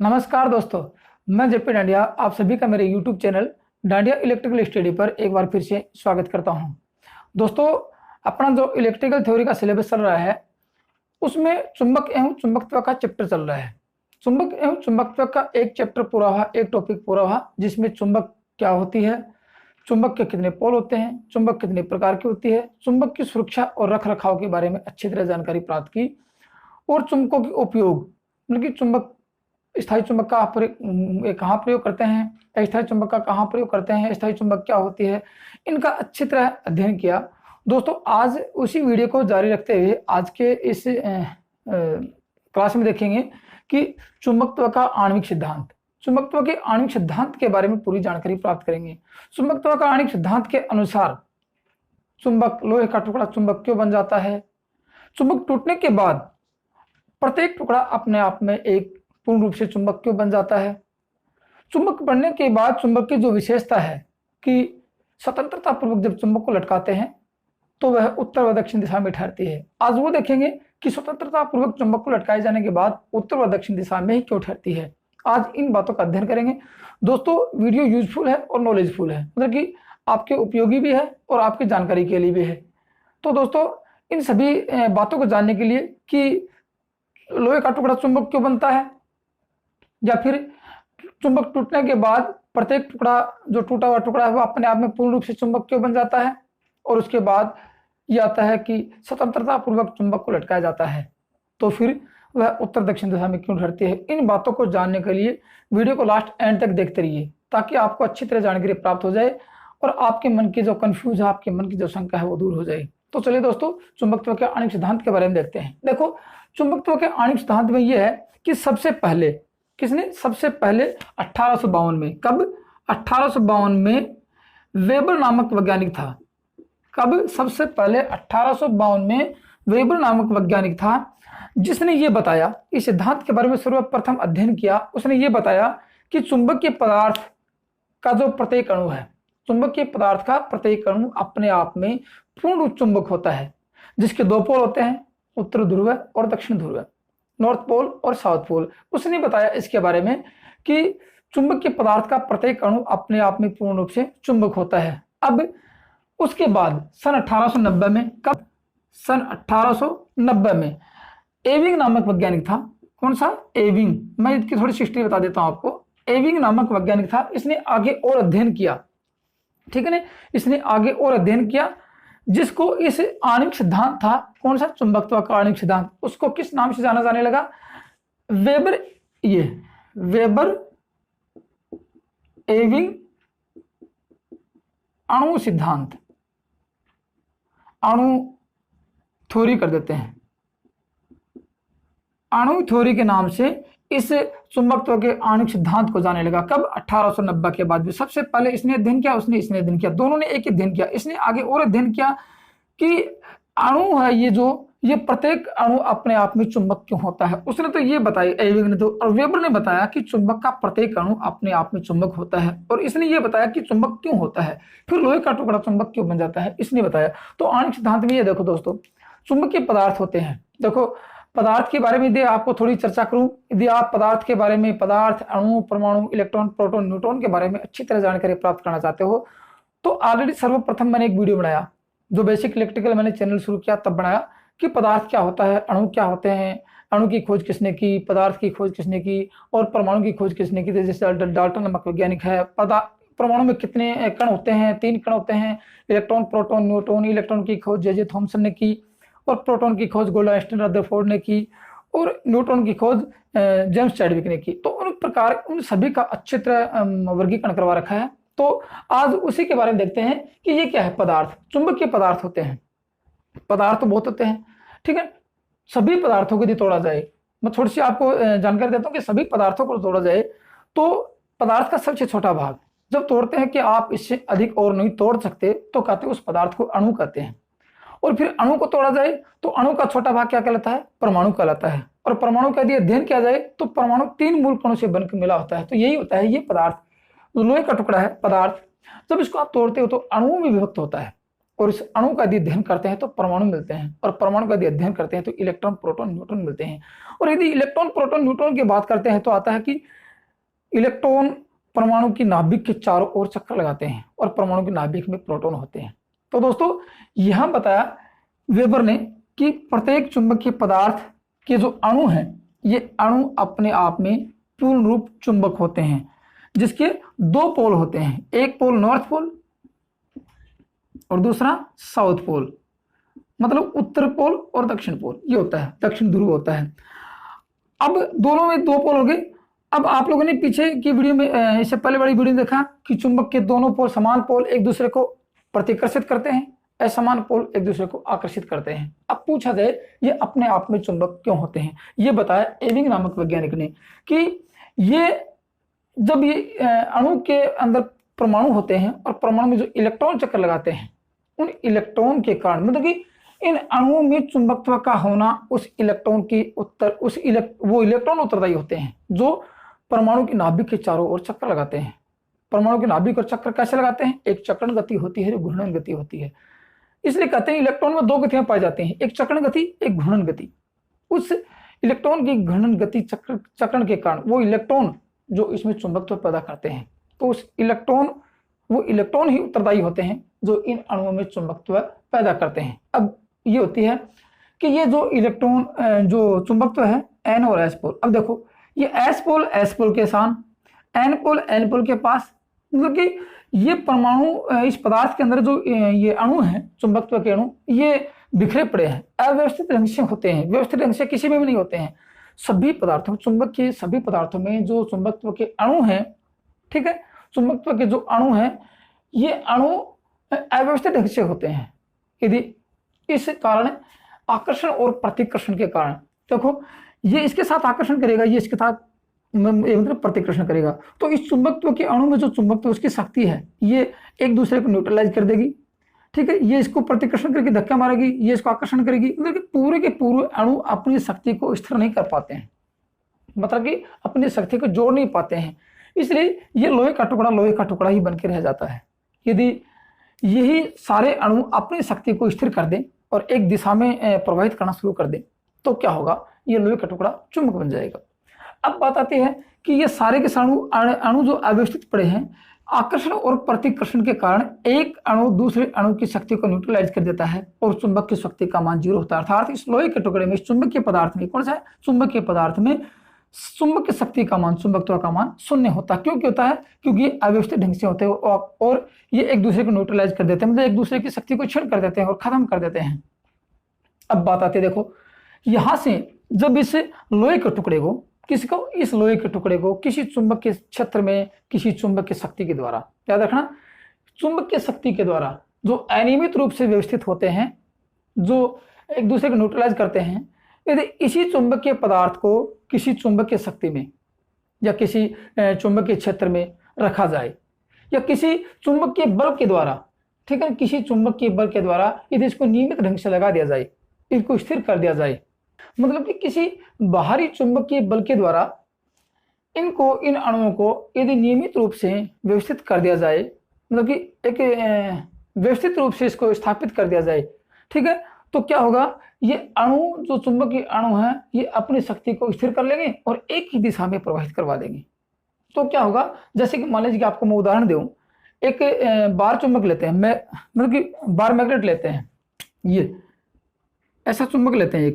नमस्कार दोस्तों, मैं जेपी डांडिया आप सभी का मेरे YouTube channel dandiya electrical study पर एक बार फिर से स्वागत करता हूं। दोस्तों, अपना जो इलेक्ट्रिकल थ्योरी का सिलेबस चल रहा है उसमें चुंबक एवं चुंबकत्व का चैप्टर चल रहा है। चुंबक एवं चुंबकत्व का एक चैप्टर पूरा हुआ, एक टॉपिक पूरा हुआ, जिसमें चुंबक क्या होती है, चुंबक के कितने पोल होते हैं, चुंबक कितने प्रकार की होती है, चुंबक की सुरक्षा और रख रखाव के बारे में अच्छी तरह जानकारी प्राप्त की और चुंबकों के उपयोग, मतलब कि चुंबक स्थायी चुंबक का कहाँ प्रयोग करते हैं, अस्थायी चुंबक का कहाँ प्रयोग करते हैं, स्थायी चुंबक क्या होती है, इनका अच्छी तरह अध्ययन किया। दोस्तों, आज उसी वीडियो को जारी रखते हुए आज के इस क्लास में देखेंगे कि चुंबकत्व का आणविक सिद्धांत, चुंबकत्व के आणविक सिद्धांत के बारे में पूरी जानकारी प्राप्त करेंगे। चुंबकत्व का आणविक सिद्धांत के अनुसार चुंबक, लोहे का टुकड़ा चुंबक क्यों बन जाता है, चुंबक टूटने के बाद प्रत्येक टुकड़ा अपने आप में एक पूर्ण रूप से चुंबक क्यों बन जाता है, चुंबक बनने के बाद चुंबक की जो विशेषता है कि स्वतंत्रता पूर्वक जब चुंबक को लटकाते हैं तो वह उत्तर व दक्षिण दिशा में ठहरती है। आज वो देखेंगे कि स्वतंत्रता पूर्वक चुंबक को लटकाए जाने के बाद उत्तर व दक्षिण दिशा में ही क्यों ठहरती है। आज इन बातों का अध्ययन करेंगे। दोस्तों, वीडियो यूजफुल है और नॉलेजफुल है, मतलब कि आपके उपयोगी भी है और आपकी जानकारी के लिए भी है। तो दोस्तों, इन सभी बातों को जानने के लिए कि लोहे का टुकड़ा चुंबक क्यों बनता है, या फिर चुंबक टूटने के बाद प्रत्येक टुकड़ा, जो टूटा हुआ टुकड़ा है, वो अपने आप में पूर्ण रूप से चुंबक क्यों बन जाता है, और उसके बाद ये आता है कि स्वतंत्रता पूर्वक चुंबक को लटकाया जाता है तो फिर वह उत्तर दक्षिण दिशा में क्यों ठहरती है। इन बातों को जानने के लिए वीडियो को लास्ट एंड तक देखते रहिए ताकि आपको अच्छी तरह जानकारी प्राप्त हो जाए और आपके मन की जो कंफ्यूज है, आपके मन की जो शंका है वो दूर हो जाए। तो चलिए दोस्तों, चुंबकत्व के आणविक सिद्धांत के बारे में देखते हैं। देखो, चुंबकत्व के आणविक सिद्धांत में यह है कि सबसे पहले सबसे पहले 1852 में, कब, 1852 में वेबर नामक वैज्ञानिक था। कब? सबसे पहले 1852 में वेबर नामक वैज्ञानिक था जिसने ये बताया, इस सिद्धांत के बारे में सर्वप्रथम अध्ययन किया। उसने ये बताया कि चुंबकीय पदार्थ का जो प्रत्येक अणु है, चुंबकीय पदार्थ का प्रत्येक अणु अपने आप में पूर्ण रूप चुंबक होता है, जिसके दो पोल होते हैं, उत्तर ध्रुव और दक्षिण ध्रुव, नॉर्थ पोल और साउथ पोल। उसने बताया इसके बारे में कि चुंबकीय पदार्थ का प्रत्येक अणु अपने आप में पूर्ण रूप से चुंबक होता है। अब उसके बाद सन 1890 में, कब, सन 1890 में एविंग नामक वैज्ञानिक था। कौन सा? एविंग। मैं इसकी थोड़ी हिस्ट्री बता देता हूं आपको। एविंग नामक वैज्ञानिक था, इसने आगे और अध्ययन किया, ठीक है ना, इसने आगे और अध्ययन किया, जिसको इस आणविक सिद्धांत था, कौन सा? चुंबकत्व का आणविक सिद्धांत, उसको किस नाम से जाना जाने लगा? वेबर, ये वेबर एविंग अणु सिद्धांत, अणु थ्योरी कर देते हैं, अणु थ्योरी के नाम से इस चुंबकत्व के आणविक सिद्धांत को जाने लगा। कब? 1890 के बाद भी। सबसे पहले इसने अध्ययन किया, इसने अध्ययन किया, दोनों ने एक अध्ययन किया। इसने आगे और अध्ययन किया कि अणु है ये प्रत्येक अणु अपने आप में चुंबक क्यों होता है। उसने तो ये बताया, एविंग ने तो, और वेबर ने बताया कि चुंबक का प्रत्येक अणु अपने आप में चुंबक होता है, और इसने ये बताया कि चुंबक क्यों होता है। फिर लोहे का टुकड़ा चुंबक क्यों बन जाता है, इसने बताया। तो आणविक सिद्धांत में ये देखो दोस्तों, चुंबकीय पदार्थ होते हैं। देखो, पदार्थ के बारे में यदि आपको थोड़ी चर्चा करूं, यदि आप पदार्थ के बारे में, पदार्थ, अणु, परमाणु, इलेक्ट्रॉन, प्रोटॉन, न्यूट्रॉन के बारे में अच्छी तरह जानकारी प्राप्त करना चाहते हो तो ऑलरेडी सर्वप्रथम मैंने एक वीडियो बनाया, जो बेसिक इलेक्ट्रिकल मैंने चैनल शुरू किया तब बनाया, कि पदार्थ क्या होता है, अणु क्या होते हैं, अणु की खोज किसने की, पदार्थ की खोज किसने की, और परमाणु की खोज किसने की। जैसे डाल्टन नामक वैज्ञानिक है। परमाणु में कितने कण होते हैं? 3 कण होते हैं, इलेक्ट्रॉन, प्रोटॉन, न्यूट्रॉन। इलेक्ट्रॉन की खोज जे थॉमसन ने की, और प्रोटॉन की खोज गोल्डस्टीन, रदरफोर्ड ने की, और न्यूट्रॉन की खोज जेम्स चैडविक ने की। तो उन प्रकार उन सभी का अच्छी तरह वर्गीकरण करवा रखा है। तो आज उसी के बारे में देखते हैं कि ये क्या है। पदार्थ, चुंबकीय पदार्थ होते हैं। पदार्थ तो बहुत होते हैं, ठीक है। सभी पदार्थों को यदि तोड़ा जाए, मैं थोड़ी सी आपको जानकारी देता हूँ कि सभी पदार्थों को तोड़ा जाए तो पदार्थ का सबसे छोटा भाग जब तोड़ते हैं कि आप इससे अधिक और नहीं तोड़ सकते, तो कहते हैं उस पदार्थ को अणु कहते हैं। और फिर अणु को तोड़ा जाए तो अणु का छोटा भाग क्या कहलाता है? परमाणु कहलाता है। और परमाणु का यदि अध्ययन किया जाए तो परमाणु 3 मूल कणों से बनकर मिला होता है। तो यही होता है ये पदार्थ, लोहे का टुकड़ा है पदार्थ। जब इसको आप तोड़ते हो तो अणुओं में विभक्त होता है। और इस अणु का यदि अध्ययन करते हैं तो परमाणु मिलते हैं, और परमाणु का यदि अध्ययन करते हैं तो इलेक्ट्रॉन प्रोटॉन न्यूट्रॉन मिलते हैं। और यदि इलेक्ट्रॉन प्रोटॉन न्यूट्रॉन की बात करते हैं तो आता है कि इलेक्ट्रॉन परमाणु की नाभिक के चारों ओर चक्कर लगाते हैं और परमाणु के नाभिक में प्रोटॉन होते हैं। तो दोस्तों यहां बताया वेबर ने कि प्रत्येक चुंबकीय पदार्थ के जो अणु हैं, ये अणु अपने आप में पूर्ण रूप चुंबक होते हैं, जिसके दो पोल होते हैं, एक पोल नॉर्थ पोल और दूसरा साउथ पोल, मतलब उत्तर पोल और दक्षिण पोल, ये होता है, दक्षिण ध्रुव होता है। अब दोनों में दो पोल हो गए। अब आप लोगों ने पीछे की वीडियो में, इससे पहले वाली वीडियो में देखा कि चुंबक के दोनों पोल, समान पोल एक दूसरे को प्रतिकर्षित करते हैं, असमान पोल एक दूसरे को आकर्षित करते हैं। अब पूछा जाए ये अपने आप में चुंबक क्यों होते हैं, ये बताया एविंग नामक वैज्ञानिक ने कि ये जब ये अणु के अंदर परमाणु होते हैं और परमाणु में जो इलेक्ट्रॉन चक्कर लगाते हैं, उन इलेक्ट्रॉन के कारण, मतलब कि इन अणुओं में चुंबकत्व का होना, उस इलेक्ट्रॉन की वो इलेक्ट्रॉन उत्तरदायी होते हैं जो परमाणु की नाभिक के चारों ओर चक्कर लगाते हैं। परमाणु की नाभिक और चक्कर कैसे लगाते हैं? एक चक्रण गति होती है, जो घूर्णन गति होती है। इसलिए कहते हैं इलेक्ट्रॉन में दो गतियां पाई जाती हैं, एक चक्रण गति, एक घूर्णन गति। उस इलेक्ट्रॉन की घूर्णन गति चक्रण के कारण वो इलेक्ट्रॉन जो इसमें चुंबकत्व पैदा करते हैं, तो वो इलेक्ट्रॉन ही उत्तरदायी होते हैं जो इन अणुओं में चुंबकत्व पैदा करते हैं। अब ये होती है कि ये जो इलेक्ट्रॉन जो चुंबकत्व है एन और एस पोल, अब देखो ये एस पोल के साथ, एन पोल के पास, मतलब कि ये परमाणु इस पदार्थ के अंदर जो ये अणु हैं, चुंबकत्व के अणु, ये बिखरे पड़े हैं, अव्यवस्थित ढंग से होते हैं, व्यवस्थित ढंग से किसी में भी नहीं होते हैं। सभी पदार्थों, चुंबक के सभी पदार्थों में जो चुंबकत्व के अणु हैं, ठीक है, चुंबकत्व के जो अणु हैं, ये अणु अव्यवस्थित ढंग से होते हैं। यदि इस कारण आकर्षण और प्रतिकर्षण के कारण, देखो ये इसके साथ आकर्षण करेगा, ये इसके साथ मतलब प्रतिकर्षण करेगा, तो इस चुंबकत्व के अणु में जो चुंबकत्व उसकी शक्ति है, ये एक दूसरे को न्यूट्रलाइज कर देगी, ठीक है, ये इसको प्रतिकर्षण करके धक्का मारेगी, ये इसको आकर्षण करेगी, मतलब कि पूरे के पूरे अणु अपनी शक्ति को स्थिर नहीं कर पाते हैं, मतलब कि अपनी शक्ति को जोड़ नहीं पाते हैं। इसलिए ये लोहे का टुकड़ा ही बन के रह जाता है। यदि यही सारे अणु अपनी शक्ति को स्थिर कर दें और एक दिशा में प्रवाहित करना शुरू कर दें, तो क्या होगा? ये लोहे का टुकड़ा चुंबक बन जाएगा। अब बात आती है कि ये सारे के अणु जो अव्यवस्थित पड़े हैं, आकर्षण और प्रतिकर्षण के कारण एक अणु दूसरे अणु की शक्ति को न्यूट्रलाइज कर देता है और चुंबक की शक्ति का मान 0 होता है। अर्थात इस लोहे के टुकड़े में, इस चुंबकीय पदार्थ में, कौन सा है? चुंबकीय पदार्थ में चुंबक की शक्ति का मान, चुंबकत्व का मान 0 होता है। क्यों होता है? क्योंकि ये अव्यवस्थित ढंग से होते हैं और ये एक दूसरे को न्यूट्रलाइज कर देते हैं, मतलब एक दूसरे की शक्ति को क्षीण कर देते हैं और खत्म कर देते हैं। अब बात आती है, देखो यहां से जब इस लोहे के टुकड़े को, इस लोहे के टुकड़े को किसी चुंबक के क्षेत्र में, किसी चुंबक की शक्ति के द्वारा, याद रखना, चुंबक की शक्ति के द्वारा जो अनियमित रूप से व्यवस्थित होते हैं, जो एक दूसरे को न्यूट्रलाइज करते हैं, यदि इसी चुंबकीय पदार्थ को किसी चुंबकीय शक्ति में या किसी चुंबकीय क्षेत्र में रखा जाए, या किसी चुंबकीय बल के द्वारा, ठीक है, किसी चुंबकीय बल के द्वारा यदि इसको नियमित ढंग से लगा दिया जाए, इसको स्थिर कर दिया जाए, मतलब कि किसी बाहरी चुंबकीय बल के द्वारा इन अणुओं को यदि नियमित रूप से व्यवस्थित कर दिया जाए, मतलब कि एक व्यवस्थित रूप से इसको स्थापित कर दिया जाए, ठीक है, तो क्या होगा? ये अणु, जो चुंबकीय अणु हैं, ये अपनी शक्ति को स्थिर कर लेंगे और एक ही दिशा में प्रवाहित करवा देंगे। तो क्या होगा? जैसे कि मान लीजिए कि आपको मैं उदाहरण दूं, एक बार चुंबक लेते हैं, मतलब कि बार मैग्नेट लेते हैं, ये ऐसा चुंबक लेते हैं,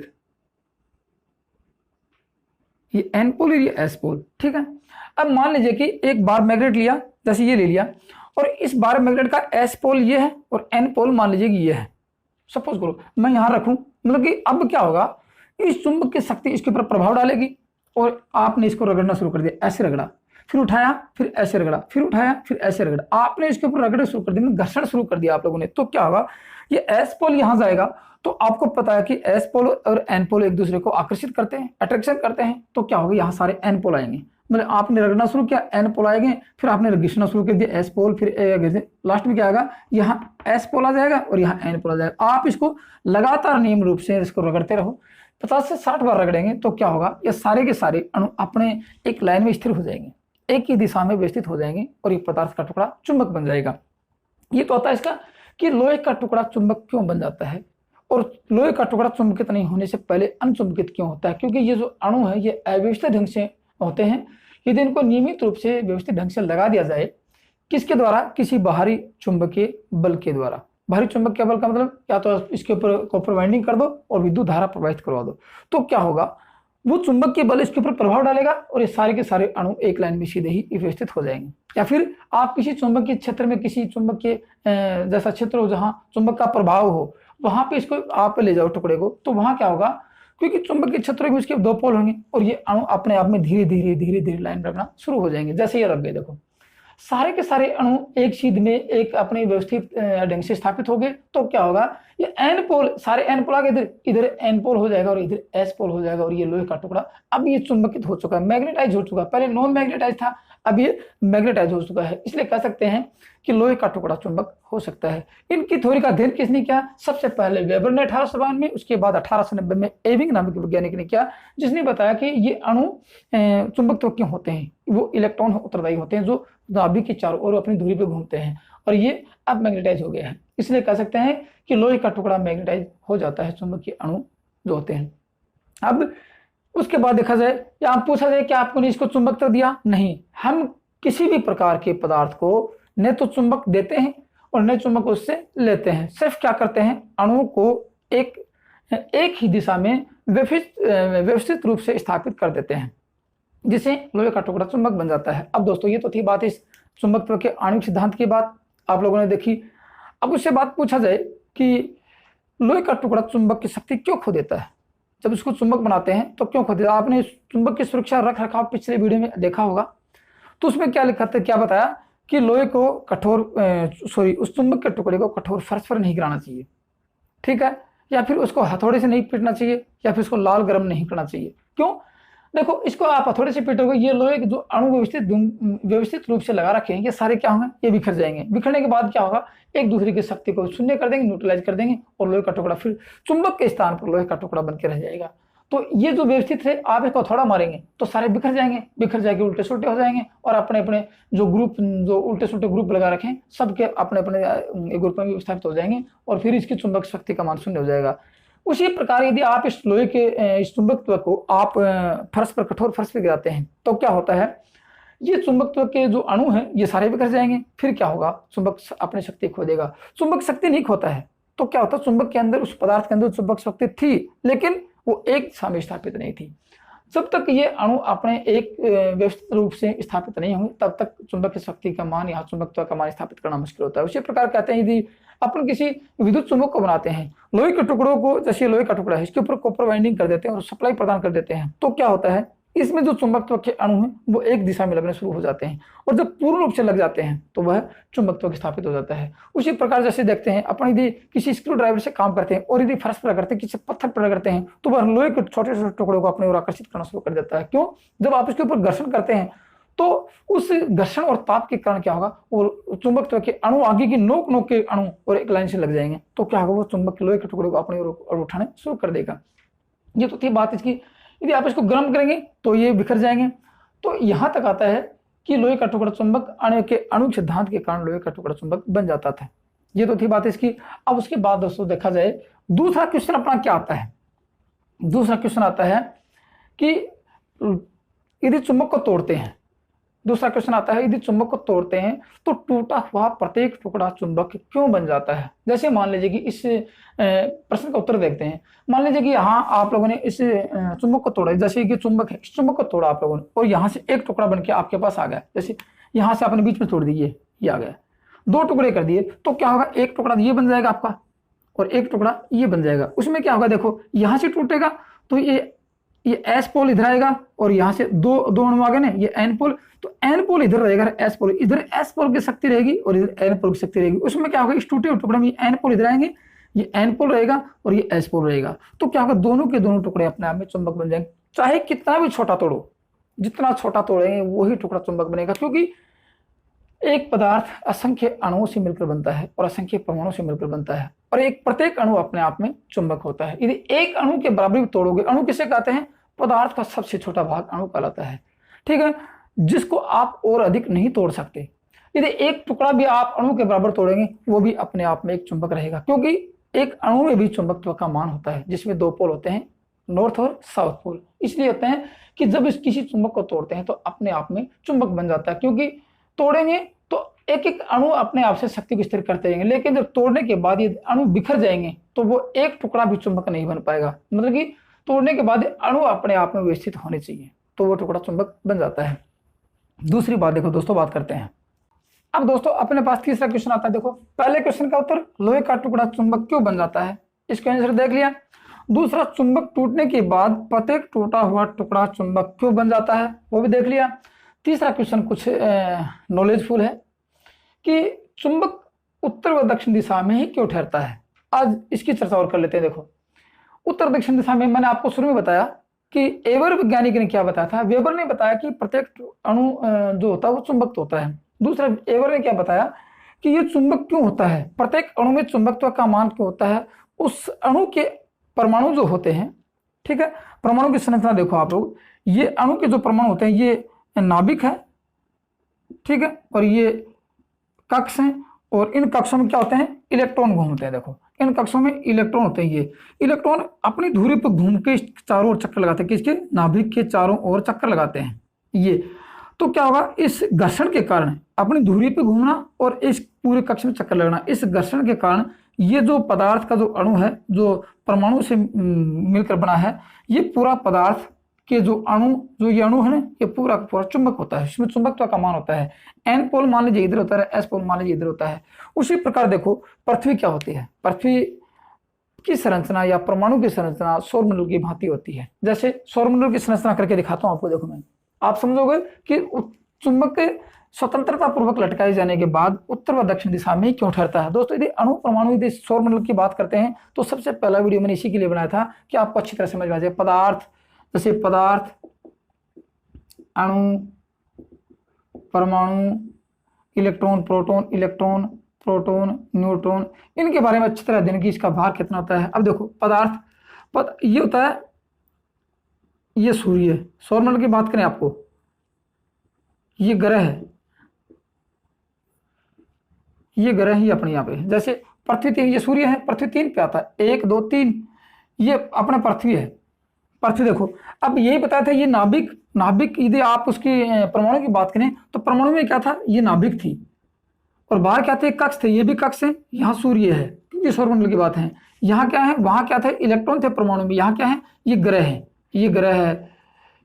ये एन पोल और ये एस पोल, ठीक है। अब मान लीजिए कि एक बार मैग्नेट लिया, जैसे ये ले लिया, और इस बार मैग्नेट का एस पोल ये है और एन पोल मान लीजिए कि ये है। सपोज करो मैं यहां रखूं, मतलब कि अब क्या होगा? इस चुंबक की शक्ति इसके ऊपर प्रभाव डालेगी और आपने इसको रगड़ना शुरू कर दिया, ऐसे रगड़ा, फिर उठाया, फिर ऐसे रगड़ा, फिर उठाया, फिर ऐसे रगड़ा, आपने इसके ऊपर रगड़ना शुरू कर दिया, घर्षण शुरू कर दिया आप लोगों ने। तो क्या होगा? ये एस पोल यहां जाएगा, तो आपको पता है कि एस पोल और एन पोल एक दूसरे को आकर्षित करते हैं, अट्रैक्शन करते हैं। तो क्या होगा? यहाँ सारे एन पोल आएंगे, मतलब आपने रगड़ना शुरू किया, एन पोल आएंगे, फिर आपने घिसना शुरू कर दिया, एस पोल, फिर लास्ट में क्या आएगा? यहाँ एस पोल आ जाएगा और यहाँ एन पोल आ जाएगा। आप इसको लगातार नियम रूप से इसको रगड़ते रहो, 50 से 60 बार रगड़ेंगे, तो क्या होगा? ये सारे के सारे अणु अपने एक लाइन में स्थिर हो जाएंगे, एक ही दिशा में व्यवस्थित हो जाएंगे और ये पदार्थ का टुकड़ा चुंबक बन जाएगा। ये तो होता है इसका कि लोहे का टुकड़ा चुंबक क्यों बन जाता है और लोहे का टुकड़ा चुंबकित नहीं होने से पहले अनचुंबकित क्यों होता है। क्योंकि ये जो अणु है ये अव्यवस्थित ढंग से होते हैं। यदि इनको नियमित रूप से व्यवस्थित ढंग से लगा दिया जाए, किसके द्वारा, किसी बाहरी चुंबकीय बल के द्वारा। बाहरी चुंबकीय बल का मतलब या तो इसके ऊपर कॉपर वाइंडिंग कर दो और विद्युत धारा प्रवाहित करवा दो, तो क्या होगा, वो चुंबकीय बल इसके ऊपर प्रभाव डालेगा और ये सारे के सारे अणु एक लाइन में सीधे ही व्यवस्थित हो जाएंगे। या फिर आप किसी चुंबकीय क्षेत्र में, किसी चुंबकीय जैसा क्षेत्र हो जहां चुंबक का प्रभाव हो, वहां पे इसको आप ले जाओ टुकड़े को, तो वहां क्या होगा, क्योंकि चुंबकीय क्षेत्र में उसके दो पोल होंगे और ये अणु अपने आप में धीरे धीरे धीरे धीरे लाइन रखना शुरू हो जाएंगे। जैसे ये रख गए, देखो सारे के सारे अणु एक सीध में एक अपने व्यवस्थित ढंग से स्थापित हो गए, तो क्या होगा, ये एन पोल, सारे एन पोल आगे इधर इधर एन पोल हो जाएगा और इधर एस पोल हो जाएगा और ये लोहे का टुकड़ा अब ये चुंबकित हो चुका है, मैग्नेटाइज हो चुका है। पहले नॉन मैग्नेटाइज था, अब ये मैग्नेटाइज हो चुका है। इसलिए कह सकते हैं कि लोहे का टुकड़ा चुंबक हो सकता है। इनकी थ्योरी का अध्ययन किसने किया, सबसे पहले वेबर ने 1852 में, उसके बाद 1890 में एविंग नामक वैज्ञानिक ने किया, जिसने बताया कि ये अणु चुंबकत्व क्यों होते हैं। वो इलेक्ट्रॉन उत्तरदायी होते हैं जो नाभिक के चारों ओर अपनी दूरी पर घूमते हैं और ये अब मैग्नेटाइज हो गया है। इसलिए कह सकते हैं कि लोहे का टुकड़ा मैग्नेटाइज हो जाता है, चुंबकीय अणु जो होते हैं। अब उसके बाद देखा जाए या आप पूछा जाए कि आपने इसको चुंबकत्व दिया, नहीं, हम किसी भी प्रकार के पदार्थ को न तो चुंबक देते हैं और न चुंबक उससे लेते हैं। सिर्फ क्या करते हैं, अणुओं को एक ही दिशा में व्यवस्थित रूप से स्थापित कर देते हैं, जिससे लोहे का टुकड़ा चुंबक बन जाता है। अब दोस्तों ये तो थी बात इस चुंबकत्व के आणविक सिद्धांत की बात आप लोगों ने देखी। अब उससे बात पूछा जाए कि लोहे का टुकड़ा चुंबक की शक्ति क्यों खो देता है, जब उसको चुंबक बनाते हैं तो क्यों खो देता है। आपने चुंबक की सुरक्षा रख रखाव पिछले वीडियो में देखा होगा, तो उसमें क्या लिखा था, क्या बताया कि लोहे को उस चुंबक के टुकड़े को कठोर फर्श पर नहीं गिराना चाहिए, ठीक है, या फिर उसको हथौड़े से नहीं पीटना चाहिए, या फिर उसको लाल गर्म नहीं करना चाहिए। क्यों, देखो इसको आप हथौड़े से पीटोगे, ये लोहे के जो अणु व्यवस्थित रूप से लगा रखे हैं, ये सारे क्या होंगे, ये बिखर जाएंगे। बिखरने के बाद क्या होगा, एक दूसरे की शक्ति को शून्य कर देंगे, न्यूट्रलाइज कर देंगे और लोहे का टुकड़ा फिर चुंबक के स्थान पर लोहे का टुकड़ा बन के रह जाएगा। तो ये जो व्यवस्थित है, आप इसको थोड़ा मारेंगे तो सारे बिखर जाएंगे, बिखर जाके उल्टे सुल्टे हो जाएंगे और अपने अपने जो उल्टे सुल्टे ग्रुप लगा रखे हैं सबके अपने अपने ग्रुप में स्थापित हो जाएंगे और फिर इसकी चुंबक शक्ति का मान शून्य हो जाएगा। उसी प्रकार यदि आप इस लोहे के इस चुंबकत्व को आप फर्श पर, कठोर फर्श पर गिराते हैं, तो क्या होता है, ये चुंबकत्व के जो अणु हैं ये सारे बिखर जाएंगे। फिर क्या होगा, चुंबक अपनी शक्ति खो देगा। चुंबक शक्ति नहीं खोता है तो क्या होता है, चुंबक के अंदर, उस पदार्थ के अंदर चुंबक शक्ति थी लेकिन वो एक दिशा में स्थापित नहीं थी। जब तक ये अणु अपने एक व्यवस्थित रूप से स्थापित नहीं होंगे तब तक चुंबक की शक्ति का मान या चुंबकत्व का मान स्थापित करना मुश्किल होता है। उसी प्रकार कहते हैं यदि अपन किसी विद्युत चुंबक को बनाते हैं, लोहे के टुकड़ों को, जैसे लोहे का टुकड़ा है इसके ऊपर कॉपर वाइंडिंग कर देते हैं और सप्लाई प्रदान कर देते हैं, तो क्या होता है, इसमें जो चुंबकत्व के अणु हैं वो एक दिशा में लगने शुरू हो जाते हैं और जब पूर्ण रूप से लग जाते हैं तो वह चुंबकत्व स्थापित हो जाता है। उसी प्रकार जैसे देखते हैं अपन यदि किसी स्क्रू ड्राइवर से काम करते हैं और यदि फर्श पर करते हैं, किसी पत्थर पर करते हैं, तो वह लोहे के छोटे छोटे टुकड़ों को अपनी ओर आकर्षित करना शुरू कर देता है। क्यों, जब आप इसके ऊपर घर्षण करते हैं तो उस घर्षण और ताप के कारण क्या होगा, वो चुंबकत्व के अणु आगे की नोक के अणु और एक लाइन से लग जाएंगे, तो क्या होगा, वो चुंबक के लोहे के टुकड़े को अपनी ओर उठाने शुरू कर देगा। ये तो थी बात इसकी। यदि आप इसको गर्म करेंगे तो ये बिखर जाएंगे। तो यहां तक आता है कि लोहे का टुकड़ा चुंबक अणु सिद्धांत के कारण लोहे का टुकड़ा चुंबक बन जाता था। ये तो थी बात इसकी। अब उसके बाद दोस्तों देखा जाए दूसरा क्वेश्चन अपना क्या आता है। दूसरा क्वेश्चन आता है कि यदि चुंबक को तोड़ते हैं, दूसरा क्वेश्चन आता है यदि चुंबक को तोड़ते हैं तो टूटा हुआ प्रत्येक टुकड़ा चुंबक क्यों बन जाता है। जैसे मान लीजिए कि इस प्रश्न का उत्तर देखते हैं। मान लीजिए कि यहाँ आप लोगों ने इस चुंबक को तोड़ा, जैसे कि चुंबक है, इस चुंबक को तोड़ा आप लोगों ने और यहाँ से एक टुकड़ा बन के आपके पास आ गया। जैसे यहाँ से आपने बीच में तोड़ दिए, ये आ गया, दो टुकड़े कर दिए, तो क्या होगा, एक टुकड़ा ये बन जाएगा आपका और एक टुकड़ा ये बन जाएगा। उसमें क्या होगा, देखो यहाँ से टूटेगा तो ये एस पोल इधर आएगा और यहाँ से दो अणु आ गए ना, ये एन पोल, तो एन पोल इधर रहेगा, एस पोल इधर, एस पोल की शक्ति रहेगी और इधर एन पोल की शक्ति रहेगी। उसमें क्या होगा, इस टूटे हुए टुकड़े में एन पोल इधर आएंगे, ये एन पोल रहेगा और ये एस पोल रहेगा। तो क्या होगा, दोनों के दोनों टुकड़े अपने आप में चुंबक बन जाएंगे। चाहे कितना भी छोटा तोड़ो, जितना छोटा तोड़ेंगे वही टुकड़ा चुंबक बनेगा, क्योंकि एक पदार्थ असंख्य अणुओं से मिलकर बनता है और असंख्य परमाणुओं से मिलकर बनता है और एक प्रत्येक अणु अपने आप में चुंबक होता है। यदि एक अणु के बराबर तोड़ोगे, अणु किसे कहते हैं, पदार्थ का सबसे छोटा भाग अणु कहलाता है, ठीक है, जिसको आप और अधिक नहीं तोड़ सकते। यदि एक टुकड़ा भी आप अणु के बराबर तोड़ेंगे वो भी अपने आप में एक चुंबक रहेगा, क्योंकि एक अणु में भी चुंबकत्व का मान होता है जिसमें दो पोल होते हैं, नॉर्थ और साउथ पोल। इसलिए होते हैं कि जब इस किसी चुंबक को तोड़ते हैं तो अपने आप में चुंबक बन जाता है, क्योंकि तोड़ेंगे तो एक एक अणु अपने आप से शक्ति को स्थिर करते रहेंगे, लेकिन जब तोड़ने के बाद ये अणु बिखर जाएंगे तो वो एक टुकड़ा भी चुंबक नहीं बन पाएगा। मतलब कि तोड़ने के बाद अणु अपने आप में व्यवस्थित होने चाहिए तो वो टुकड़ा चुंबक बन जाता है। दूसरी बात देखो दोस्तों, बात करते हैं अब दोस्तों अपने पास तीसरा क्वेश्चन आता है। देखो पहले क्वेश्चन का उत्तर लोहे का टुकड़ा चुंबक क्यों बन जाता है, इसका आंसर देख लिया। दूसरा, चुंबक टूटने के बाद प्रत्येक टूटा हुआ टुकड़ा चुंबक क्यों बन जाता है, वो भी देख लिया। तीसरा क्वेश्चन कुछ नॉलेजफुल है कि चुंबक उत्तर व दक्षिण दिशा में ही क्यों ठहरता है। आज इसकी चर्चा और कर लेते हैं। देखो उत्तर दक्षिण दिशा में मैंने आपको शुरू में बताया कि एवर वैज्ञानिक ने क्या बताया था। वेबर ने बताया कि प्रत्येक अणु जो होता है वो चुंबक होता है। दूसरा, एवर ने क्या बताया कि ये चुंबक क्यों होता है, प्रत्येक अणु में चुंबकत्व का मान क्यों होता है। उस अणु के परमाणु जो होते हैं, ठीक है, परमाणु की संरचना देखो आप लोग, ये अणु के जो परमाणु होते हैं ये नाभिक है, ठीक है, और ये कक्ष हैं, और इन कक्षों में क्या होते हैं, इलेक्ट्रॉन घूमते हैं। देखो इन कक्षों में इलेक्ट्रॉन होते हैं। ये इलेक्ट्रॉन अपनी धुरी पर घूम के चारों ओर चक्कर लगाते हैं, किसके, नाभिक के चारों ओर चक्कर लगाते हैं। ये तो क्या होगा, इस घर्षण के कारण अपनी धुरी पे घूमना और इस पूरे कक्ष में चक्कर लगना, इस घर्षण के कारण ये जो पदार्थ का जो अणु है जो परमाणु से मिलकर बना है, ये पूरा पदार्थ के जो अणु, जो ये अणु है ना, ये पूरा का पूरा चुंबक होता है। इसमें चुंबकत्व का मान होता है। एन पोल मान लीजिए इधर होता है, एस पोल मान लीजिए इधर होता है। उसी प्रकार देखो पृथ्वी क्या होती है, पृथ्वी की संरचना या परमाणु की संरचना सौरमंडल की भांति होती है। जैसे सौरमंडल की संरचना करके दिखाता हूं आपको। देखो मैं, आप समझोगे कि चुंबक के स्वतंत्रता पूर्वक लटकाए जाने के बाद उत्तर व दक्षिण दिशा में क्यों ठहरता है। दोस्तों यदि अणु परमाणु यदि सौरमंडल की बात करते हैं तो सबसे पहला वीडियो मैंने इसी के लिए बनाया था कि आपको अच्छी तरह समझ में आ जाए। पदार्थ, जैसे पदार्थ, अणु, परमाणु, इलेक्ट्रॉन प्रोटॉन, न्यूट्रॉन, इनके बारे में अच्छी तरह अध्ययन की, इसका भार कितना होता है। अब देखो पदार्थ, ये होता है, ये सूर्य है। सौरमंडल की बात करें आपको, ये ग्रह है, ये ग्रह ही अपने यहाँ पे, जैसे पृथ्वी 3, ये सूर्य है, पृथ्वी 3 पे आता है, 1 2 3, ये अपना पृथ्वी है। पृथ्वी देखो, अब यही बताया था, ये नाभिक यदि आप उसकी परमाणु की बात करें तो परमाणु में क्या था, ये नाभिक थी, और बाहर क्या थे, कक्ष थे, ये भी कक्ष है। यहाँ सूर्य है, ये सौरमंडल की बात है। यहाँ क्या है, वहां क्या थे, इलेक्ट्रॉन थे परमाणु में। यहाँ क्या है, ये ग्रह है,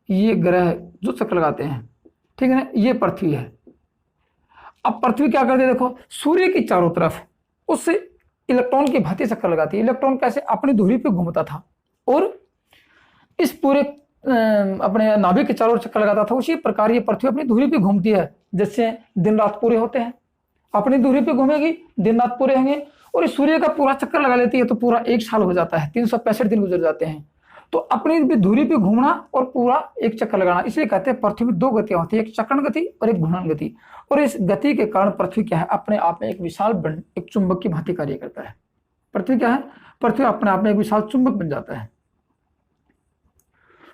ये ग्रह जो चक्कर लगाते हैं, ठीक है ना, ये पृथ्वी है। अब पृथ्वी क्या करती है, देखो सूर्य की चारों तरफ उससे इलेक्ट्रॉन की भांति चक्कर लगाती है। इलेक्ट्रॉन कैसे, अपनी धुरी पे घूमता था और इस पूरे अपने नाभिक के चारों ओर चक्कर लगाता था। उसी प्रकार ये पृथ्वी अपनी धुरी पे घूमती है, जैसे दिन रात पूरे होते हैं, अपनी धुरी पे घूमेगी, दिन रात पूरे होंगे, और इस सूर्य का पूरा चक्कर लगा लेती है तो पूरा 1 साल हो जाता है, 365 दिन गुजर जाते हैं। तो अपनी भी धुरी पे घूमना और पूरा एक चक्कर लगाना, इसलिए कहते हैं पृथ्वी में 2 गतियां होती है, एक चक्रण गति और एक घूर्णन गति। और इस गति के कारण पृथ्वी क्या है, अपने आप में एक विशाल एक चुंबक की भांति कार्य करता है। पृथ्वी क्या है, पृथ्वी अपने आप में एक विशाल चुंबक बन जाता है।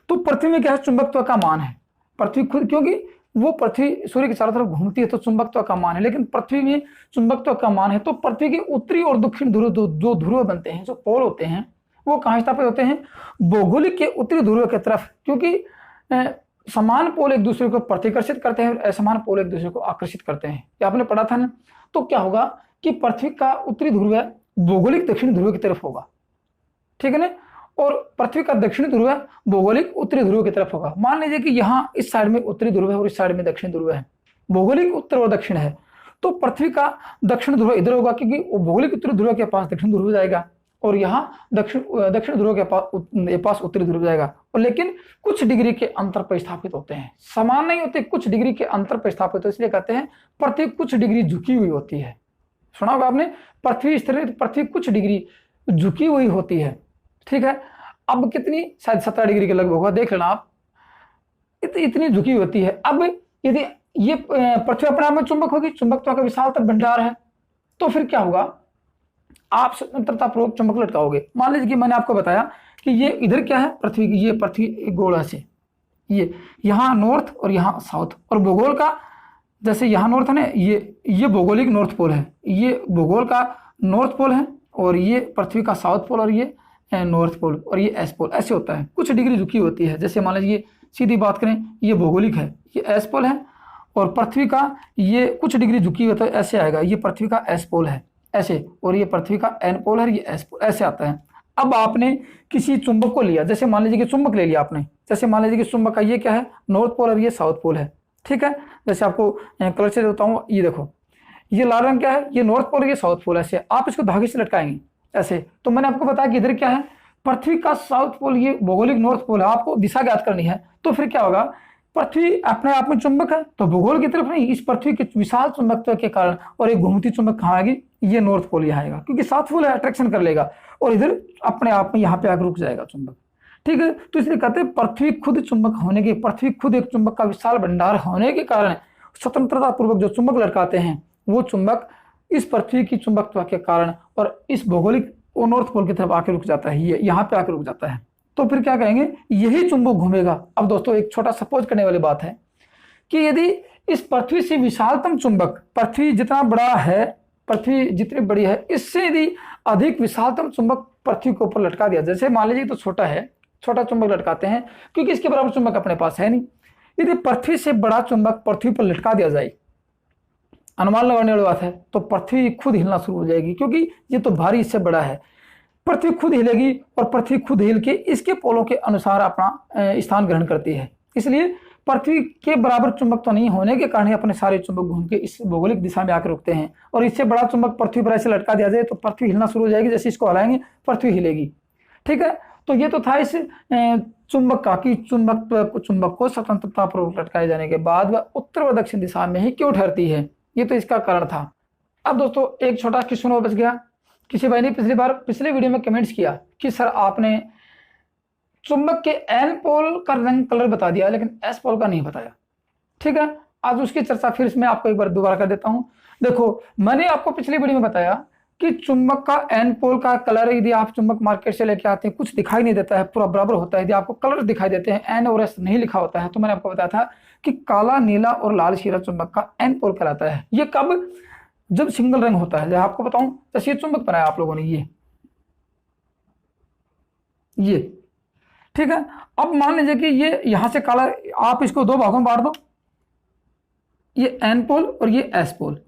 तो पृथ्वी में क्या है, चुंबकत्व का मान है। पृथ्वी खुद, क्योंकि वो पृथ्वी सूर्य के चारों तरफ घूमती है तो चुंबकत्व का मान है, लेकिन पृथ्वी में चुंबकत्व का मान है तो पृथ्वी के उत्तरी और दक्षिण ध्रुव जो ध्रुव बनते हैं, जो पोल होते हैं, वो कहाँ स्थापित होते हैं, भौगोलिक के उत्तरी ध्रुव की तरफ, क्योंकि समान पोल एक दूसरे को प्रतिकर्षित करते हैं और असमान पोल एक दूसरे को आकर्षित करते हैं। ये आपने पढ़ा था ना। तो क्या होगा कि पृथ्वी का उत्तरी ध्रुव है भौगोलिक दक्षिणी ध्रुव की तरफ होगा, ठीक है ना, और पृथ्वी का दक्षिणी ध्रुव है भौगोलिक उत्तरी ध्रुव की तरफ होगा। मान लीजिए कि यहाँ इस साइड में उत्तरी ध्रुव है और इस साइड में दक्षिणी ध्रुव है, भौगोलिक उत्तर और दक्षिण है, तो पृथ्वी का दक्षिण ध्रुव इधर होगा क्योंकि वो भौगोलिक उत्तरी ध्रुव के पास दक्षिण ध्रुव जाएगा, और यहाँ दक्षिण ध्रुव के पास उत्तरी ध्रुव जाएगा। और लेकिन कुछ डिग्री के अंतर पर स्थापित होते हैं, समान नहीं होते, कुछ डिग्री के अंतर पर स्थापित होते, इसलिए कहते हैं पृथ्वी कुछ डिग्री झुकी हुई होती है। सुना होगा आपने, पृथ्वी स्थिर, पृथ्वी कुछ डिग्री झुकी हुई होती है, ठीक है। अब कितनी, शायद 17 डिग्री के लगभग होगा, देख लेना आप, इतनी झुकी होती है। अब यदि ये पृथ्वी अपने आप में चुंबक होगी, चुंबकत्व का विशाल तक भंडार है, तो फिर क्या होगा, आप स्वतंत्रता पूर्वक चुंबक लटकाओगे। मान लीजिए कि मैंने आपको बताया कि ये इधर क्या है, पृथ्वी की, ये पृथ्वी गोला से, ये यहाँ नॉर्थ और यहाँ साउथ, और भूगोल का जैसे यहाँ नॉर्थ है ना, ये भौगोलिक नॉर्थ पोल है, ये भूगोल का नॉर्थ पोल है, और ये पृथ्वी का साउथ पोल, और ये नॉर्थ पोल, और ये एस पोल। ऐसे होता है, कुछ डिग्री झुकी होती है। जैसे मान लीजिए सीधी बात करें, ये भौगोलिक है, ये एस पोल है, और पृथ्वी का ये कुछ डिग्री झुकी हुई, तो ऐसे आएगा, ये पृथ्वी का एस पोल है ऐसे, और ये पृथ्वी का एन पोल है, ये एस पोल, ऐसे आता है। अब आपने किसी चुंबक को लिया, जैसे मान लीजिए कि चुंबक ले लिया आपने, जैसे मान लीजिए कि चुंबक का ये क्या है, नॉर्थ पोल, और ये साउथ पोल है, ठीक है। जैसे आपको कलर से देता हूँ, ये देखो, ये लाल रंग क्या है, ये नॉर्थ पोल, ये साउथ पोल। ऐसे आप इसको धागे से लटकाएंगे ऐसे। तो मैंने आपको बताया कि इधर क्या है, पृथ्वी का साउथ पोल, ये भौगोलिक नॉर्थ पोल है, आपको दिशा ज्ञात करनी है। तो फिर क्या होगा, पृथ्वी अपने आप में चुंबक है, तो भूगोल की तरफ नहीं, इस पृथ्वी के विशाल चुंबकत्व के कारण, और एक घूमती चुंबक कहाँ आएगी, ये नॉर्थ पोल यहाँ आएगा, क्योंकि साउथ पोल है, अट्रैक्शन कर लेगा, और इधर अपने आप में यहाँ पे आकर रुक जाएगा चुंबक, ठीक है। तो इसलिए कहते हैं पृथ्वी खुद चुंबक होने के, पृथ्वी खुद एक चुंबक का विशाल भंडार होने के कारण स्वतंत्रता पूर्वक जो चुंबक लटकाते हैं, वो चुंबक इस पृथ्वी की चुंबकत्व के कारण और इस भौगोलिक नॉर्थ पोल की तरफ आके रुक जाता है, ये यहाँ पे आके रुक जाता है। तो फिर क्या कहेंगे, यही चुंबक घूमेगा। अब दोस्तों एक छोटा सपोज करने वाली बात है कि यदि इस पृथ्वी से विशालतम चुंबक, पृथ्वी जितना बड़ा है, पृथ्वी जितनी बड़ी है, इससे यदि अधिक विशालतम चुंबक पृथ्वी के ऊपर लटका दिया, जैसे मान लीजिए तो छोटा है, छोटा चुंबक लटकाते हैं क्योंकि इसके बराबर चुंबक अपने पास है नहीं। यदि पृथ्वी से बड़ा चुंबक पृथ्वी पर लटका दिया जाए, अनुमान लगाने वाली बात है, तो पृथ्वी खुद हिलना शुरू हो जाएगी, क्योंकि ये तो भारी इससे बड़ा है। पृथ्वी खुद हिलेगी, और पृथ्वी खुद हिल के इसके पोलों के अनुसार अपना स्थान ग्रहण करती है। इसलिए पृथ्वी के बराबर चुंबक तो नहीं होने के कारण अपने सारे चुंबक घूम के इस भौगोलिक दिशा में आकर रुकते हैं, और इससे बड़ा चुंबक पृथ्वी पर ऐसे लटका दिया जाए तो पृथ्वी हिलना शुरू हो जाएगी, जैसे इसको हलाएंगे पृथ्वी हिलेगी, ठीक है। तो ये तो था इस चुंबक का, कि चुंबक को स्वतंत्रता पूर्वक लटकाए जाने के बाद वह उत्तर व दक्षिण दिशा में ही क्यों ठहरती है, ये तो इसका कारण था। अब दोस्तों एक छोटा क्वेश्चन और बच गया। किसी भाई ने पिछले वीडियो में कमेंट्स किया कि सर आपने चुंबक के एन पोल का रंग कलर बता दिया, लेकिन एस पोल का नहीं बताया, ठीक है। आज उसकी चर्चा फिर मैं आपको एक बार दोबारा कर देता हूं। देखो, मैंने आपको पिछली वीडियो में बताया कि चुंबक का एन पोल का कलर, यदि आप चुंबक मार्केट से लेके आते हैं, कुछ दिखाई नहीं देता है, पूरा बराबर होता है। यदि आपको कलर दिखाई देते हैं, एन और एस नहीं लिखा होता है, तो मैंने आपको बताया था कि काला, नीला और लाल शीरा चुंबक का एन पोल कहलाता है। ये कब, जब सिंगल रंग होता है। जब आपको बताऊं, जैसे ये चुंबक बनाया आप लोगों ने, ये ठीक है। अब मान लीजिए कि ये यहां से काला, आप इसको दो भागों में बांट दो, ये एन पोल और ये एस पोल।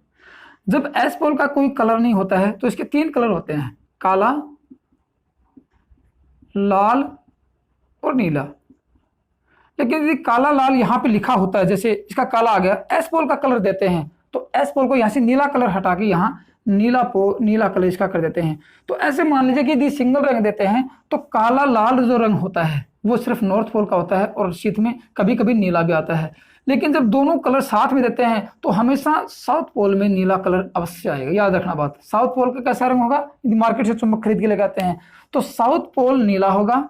जब एस पोल का कोई कलर नहीं होता है तो इसके तीन कलर होते हैं, काला, लाल और नीला। लेकिन यदि काला लाल यहां पे लिखा होता है, जैसे इसका काला आ गया, एस पोल का कलर देते हैं, तो एस पोल को यहां से नीला कलर हटा के यहां नीला कलर इसका कर देते हैं। तो ऐसे मान लीजिए कि यदि सिंगल रंग देते हैं तो काला लाल जो रंग होता है वो सिर्फ नॉर्थ पोल का होता है, और शीत में कभी कभी नीला भी आता है। लेकिन जब दोनों कलर साथ में देते हैं तो हमेशा साउथ पोल में नीला कलर अवश्य आएगा। याद रखना बात, साउथ पोल का कैसा रंग होगा, यदि मार्केट से चुंबक खरीद के लगाते हैं तो साउथ पोल नीला होगा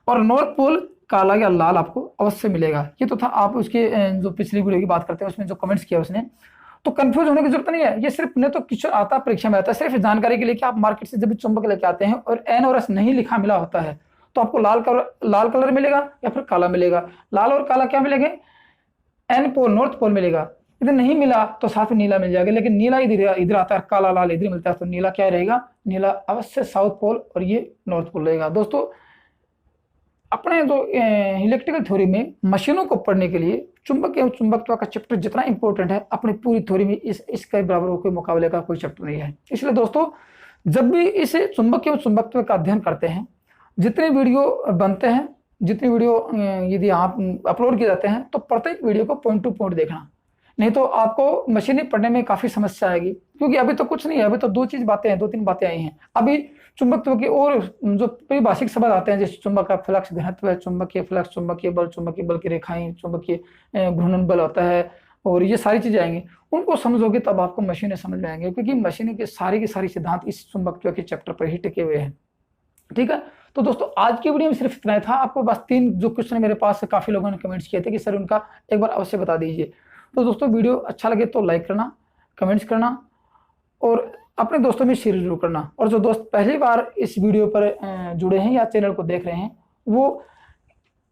और नॉर्थ पोल काला या लाल आपको अवश्य मिलेगा। ये तो था। आप उसके जो पिछली वीडियो की बात करते हैं उसमें जो कमेंट्स किया उसने, तो कंफ्यूज होने की जरूरत नहीं है। ये सिर्फ नहीं तो क्वेश्चन आता परीक्षा में आता है, सिर्फ जानकारी के लिए कि आप मार्केट से जब भी चुंबक लेके आते हैं और एन और एस नहीं लिखा मिला होता है तो आपको लाल कलर मिलेगा या फिर काला मिलेगा। लाल और काला क्या मिलेंगे, एन पोल नॉर्थ पोल मिलेगा। इधर नहीं मिला तो साथ में नीला मिल जाएगा, लेकिन नीला इधर आता है, काला लाल इधर मिलता है, तो नीला क्या रहेगा, नीला अवश्य साउथ पोल और ये नॉर्थ पोल रहेगा। दोस्तों अपने जो इलेक्ट्रिकल थ्योरी में मशीनों को पढ़ने के लिए चुंबक एवं चुंबकत्व का चैप्टर जितना इंपॉर्टेंट है, अपनी पूरी थ्योरी में इसके बराबर कोई मुकाबले का कोई चैप्टर नहीं है। इसलिए दोस्तों जब भी इस चुंबक एवं चुंबकत्व का अध्ययन करते हैं, जितने वीडियो बनते हैं, जितनी वीडियो यदि आप अपलोड किए जाते हैं, तो प्रत्येक वीडियो को पॉइंट टू पॉइंट देखना, नहीं तो आपको मशीनें पढ़ने में काफी समस्या आएगी। क्योंकि अभी तो कुछ नहीं है, अभी तो दो तीन बातें आई हैं। अभी चुंबकत्व की और जो परिभाषिक शब्द आते हैं, जैसे चुंबक का फ्लक्स घनत्व है, चुंबकीय फ्लक्स, चुंबकीय बल की रेखाएं, चुंबकीय घूर्णन बल होता है, और ये सारी चीजें आएंगी। उनको समझोगे तब आपको मशीनें समझ में आएंगे, क्योंकि मशीनें के सारी सिद्धांत इस चुंबकत्व के चैप्टर पर ही टिके हुए हैं। ठीक है, तो दोस्तों आज की वीडियो में सिर्फ इतना ही था। आपको बस 3 जो क्वेश्चन मेरे पास काफी लोगों ने कमेंट्स किए थे कि सर उनका एक बार अवश्य बता दीजिए। तो दोस्तों वीडियो अच्छा लगे तो लाइक करना, कमेंट्स करना और अपने दोस्तों में शेयर जरूर करना। और जो दोस्त पहली बार इस वीडियो पर जुड़े हैं या चैनल को देख रहे हैं, वो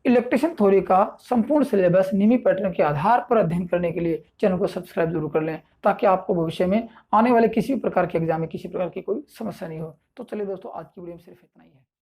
इलेक्ट्रिशियन थ्योरी का संपूर्ण सिलेबस निमी पैटर्न के आधार पर अध्ययन करने के लिए चैनल को सब्सक्राइब जरूर कर लें, ताकि आपको भविष्य में आने वाले किसी भी प्रकार के एग्जाम में किसी प्रकार की कोई समस्या नहीं हो। तो चलिए दोस्तों, आज की वीडियो में सिर्फ इतना ही है।